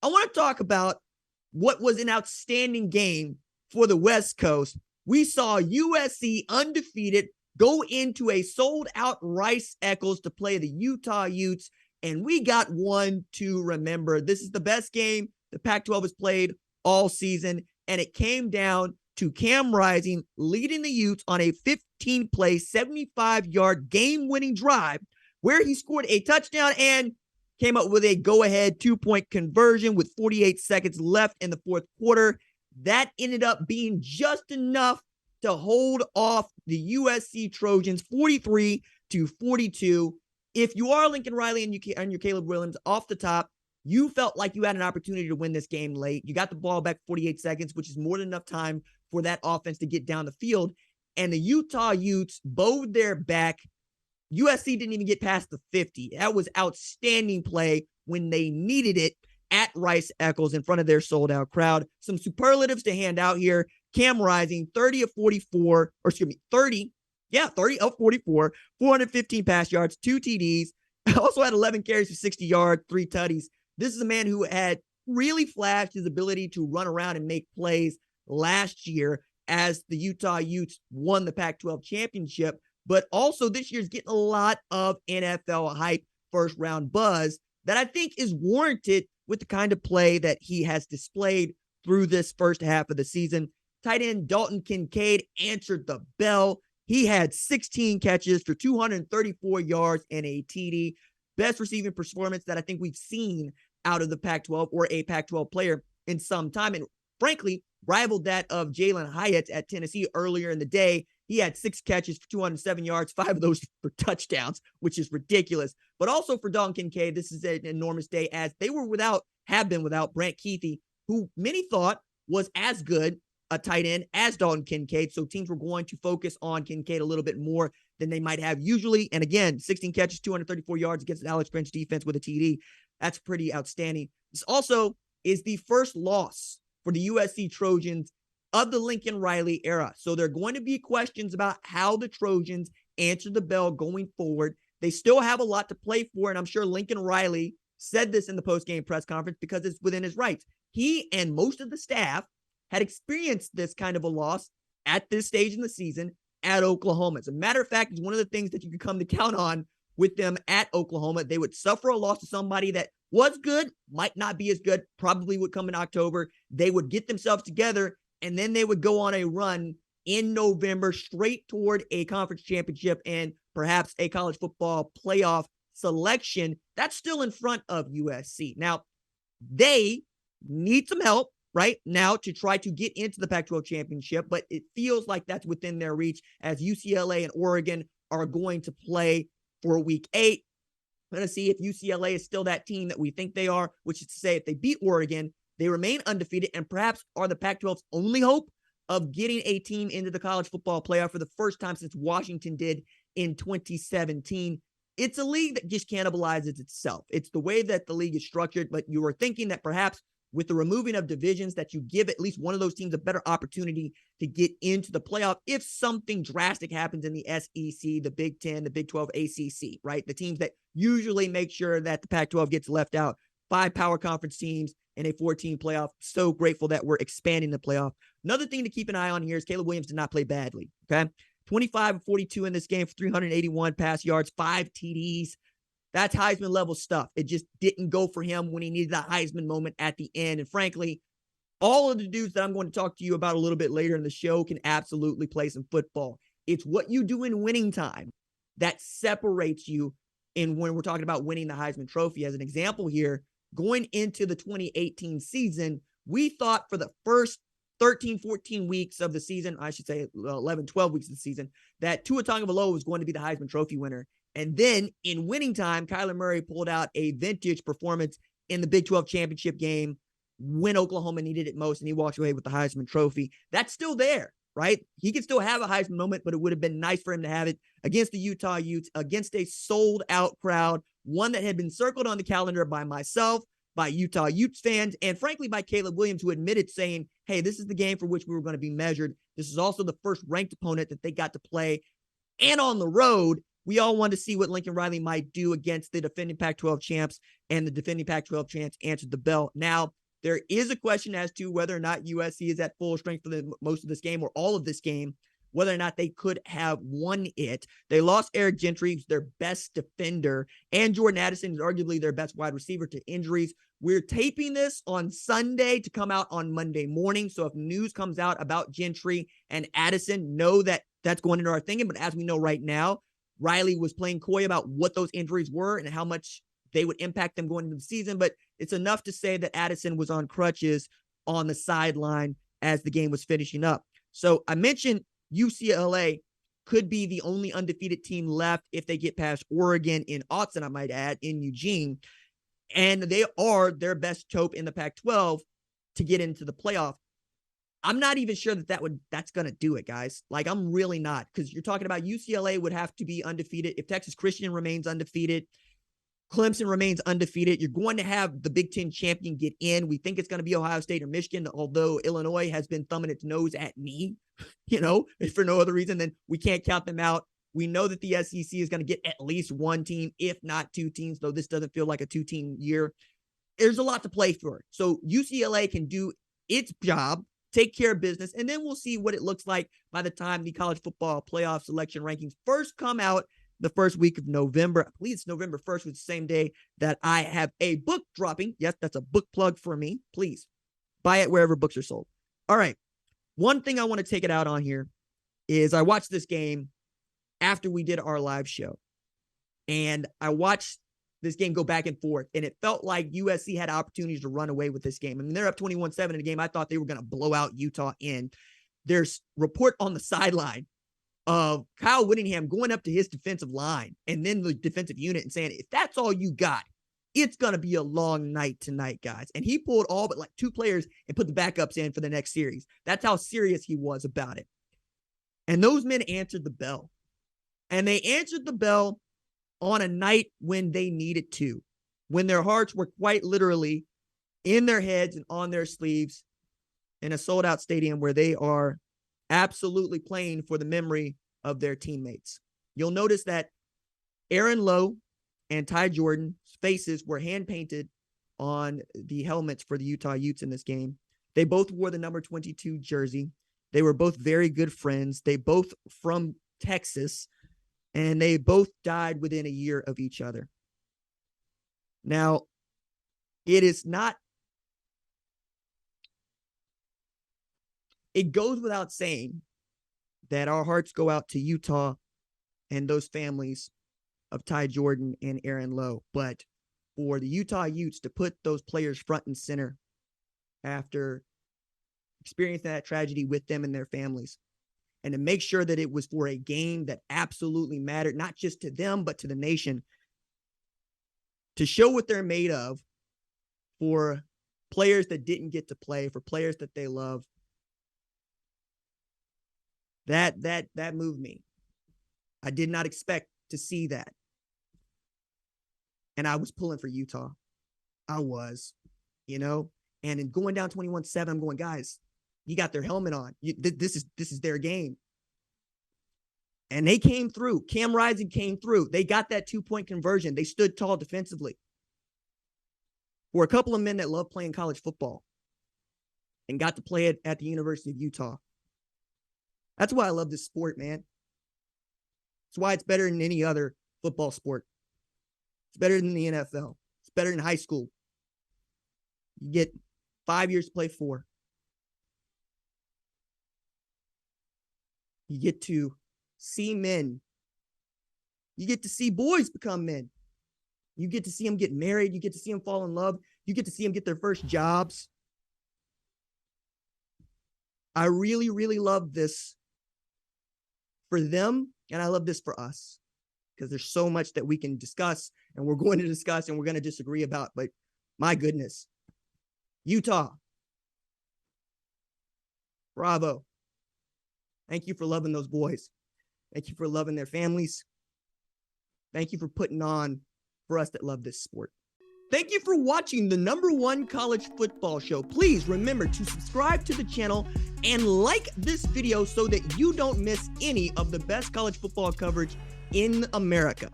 I want to talk about what was an outstanding game for the West Coast. We saw USC undefeated go into a sold-out Rice-Eccles to play the Utah Utes, and we got one to remember. This is the best game the Pac-12 has played all season, and it came down to Cam Rising leading the Utes on a 15-play, 75-yard game-winning drive where he scored a touchdown and came up with a go-ahead 2-point conversion with 48 seconds left in the fourth quarter. That ended up being just enough to hold off the USC Trojans 43-42. If you are Lincoln Riley and you're Caleb Williams off the top, you felt like you had an opportunity to win this game late. You got the ball back 48 seconds, which is more than enough time for that offense to get down the field. And the Utah Utes bowed their back. USC didn't even get past the 50. That was outstanding play when they needed it at Rice-Eccles in front of their sold-out crowd. Some superlatives to hand out here. Cam Rising, 30 of 44, 30 of 44, 415 pass yards, 2 TDs. Also had 11 carries for 60 yards, 3 tutties. This is a man who had really flashed his ability to run around and make plays last year as the Utah Utes won the Pac-12 championship, but also this year's getting a lot of NFL hype, first-round buzz that I think is warranted with the kind of play that he has displayed through this first half of the season. Tight end Dalton Kincaid answered the bell. He had 16 catches for 234 yards and a TD. Best receiving performance that I think we've seen out of the Pac-12 or a Pac-12 player in some time. And frankly, rivaled that of Jalen Hyatt at Tennessee earlier in the day. He had 6 catches for 207 yards, 5 of those for touchdowns, which is ridiculous. But also for Dalton Kincaid, this is an enormous day as they have been without Brant Kuithe, who many thought was as good a tight end as Dalton Kincaid. So teams were going to focus on Kincaid a little bit more than they might have usually. And again, 16 catches, 234 yards against an Alex Grinch defense with a TD. That's pretty outstanding. This also is the first loss for the USC Trojans of the Lincoln Riley era. So there are going to be questions about how the Trojans answer the bell going forward. They still have a lot to play for, and I'm sure Lincoln Riley said this in the post-game press conference because it's within his rights. He and most of the staff had experienced this kind of a loss at this stage in the season at Oklahoma. As a matter of fact, it's one of the things that you can come to count on with them at Oklahoma. They would suffer a loss to somebody that was good, might not be as good, probably would come in October. They would get themselves together, and then they would go on a run in November straight toward a conference championship and perhaps a college football playoff selection. That's still in front of USC. Now, they need some help right now to try to get into the Pac-12 championship, but it feels like that's within their reach as UCLA and Oregon are going to play for week 8. We're going to see if UCLA is still that team that we think they are, which is to say if they beat Oregon, they remain undefeated and perhaps are the Pac-12's only hope of getting a team into the college football playoff for the first time since Washington did in 2017. It's a league that just cannibalizes itself. It's the way that the league is structured, but you were thinking that perhaps with the removing of divisions that you give at least one of those teams a better opportunity to get into the playoff if something drastic happens in the SEC, the Big 10, the Big 12, ACC, right? The teams that usually make sure that the Pac-12 gets left out. 5 power conference teams and a 14 playoff. So grateful that we're expanding the playoff. Another thing to keep an eye on here is Caleb Williams did not play badly, okay? 25 of 42 in this game for 381 pass yards, 5 TDs. That's Heisman level stuff. It just didn't go for him when he needed that Heisman moment at the end. And frankly, all of the dudes that I'm going to talk to you about a little bit later in the show can absolutely play some football. It's what you do in winning time that separates you in when we're talking about winning the Heisman Trophy. As an example here, going into the 2018 season, we thought for the first 13, 14 weeks of the season, I should say 11, 12 weeks of the season, that Tua Tagovailoa was going to be the Heisman Trophy winner. And then in winning time, Kyler Murray pulled out a vintage performance in the Big 12 championship game when Oklahoma needed it most, and he walked away with the Heisman Trophy. That's still there, right? He could still have a Heisman moment, but it would have been nice for him to have it against the Utah Utes, against a sold-out crowd, one that had been circled on the calendar by myself, by Utah Utes fans, and frankly by Caleb Williams, who admitted saying, hey, this is the game for which we were going to be measured. This is also the first ranked opponent that they got to play and on the road. we all want to see what Lincoln Riley might do against the defending Pac-12 champs, and the defending Pac-12 champs answered the bell. Now, there is a question as to whether or not USC is at full strength for most of this game or all of this game, whether or not they could have won it. They lost Eric Gentry, who's their best defender, and Jordan Addison is arguably their best wide receiver, to injuries. We're taping this on Sunday to come out on Monday morning. So if news comes out about Gentry and Addison, know that that's going into our thinking. But as we know right now, Riley was playing coy about what those injuries were and how much they would impact them going into the season. But it's enough to say that Addison was on crutches on the sideline as the game was finishing up. So I mentioned UCLA could be the only undefeated team left if they get past Oregon in Autzen, I might add, in Eugene. And they are their best hope in the Pac-12 to get into the playoff. I'm not even sure that's going to do it, guys. Like, I'm really not, because you're talking about UCLA would have to be undefeated. If Texas Christian remains undefeated, Clemson remains undefeated, you're going to have the Big Ten champion get in. We think it's going to be Ohio State or Michigan, although Illinois has been thumbing its nose at me, if for no other reason than we can't count them out. We know that the SEC is going to get at least one team, if not two teams, though this doesn't feel like a two-team year. There's a lot to play for. So UCLA can do its job, take care of business, and then we'll see what it looks like by the time the college football playoff selection rankings first come out the first week of November. I believe it's November 1st, which is the same day that I have a book dropping. Yes, that's a book plug for me. Please buy it wherever books are sold. All right. One thing I want to take it out on here is I watched this game after we did our live show, and I watched this game go back and forth, and it felt like USC had opportunities to run away with this game. I mean, they're up 21-7 in a game I thought they were going to blow out Utah in. There's report on the sideline of Kyle Whittingham going up to his defensive line and then the defensive unit and saying, if that's all you got, it's going to be a long night tonight, guys. And he pulled all but like two players and put the backups in for the next series. That's how serious he was about it. And those men answered the bell. And they answered the bell on a night when they needed to, when their hearts were quite literally in their heads and on their sleeves in a sold-out stadium where they are absolutely playing for the memory of their teammates. You'll notice that Aaron Lowe and Ty Jordan's faces were hand-painted on the helmets for the Utah Utes in this game. They both wore the number 22 jersey. They were both very good friends. They both from Texas, and they both died within a year of each other. Now, it goes without saying that our hearts go out to Utah and those families of Ty Jordan and Aaron Lowe. But for the Utah Utes to put those players front and center after experiencing that tragedy with them and their families, and to make sure that it was for a game that absolutely mattered, not just to them, but to the nation, to show what they're made of for players that didn't get to play, for players that they love. That moved me. I did not expect to see that. And I was pulling for Utah. I was, and in going down 21-7, I'm going, guys, you got their helmet on. This is their game. And they came through. Cam Rising came through. They got that 2-point conversion. They stood tall defensively. For a couple of men that love playing college football and got to play it at the University of Utah. That's why I love this sport, man. It's why it's better than any other football sport. It's better than the NFL. It's better than high school. You get 5 years to play 4. You get to see men. You get to see boys become men. You get to see them get married. You get to see them fall in love. You get to see them get their first jobs. I really, really love this for them, and I love this for us, because there's so much that we can discuss, and we're going to discuss, and we're going to disagree about, but my goodness. Utah. Bravo. Thank you for loving those boys. Thank you for loving their families. Thank you for putting on for us that love this sport. Thank you for watching the #1 college football show. Please remember to subscribe to the channel and like this video so that you don't miss any of the best college football coverage in America.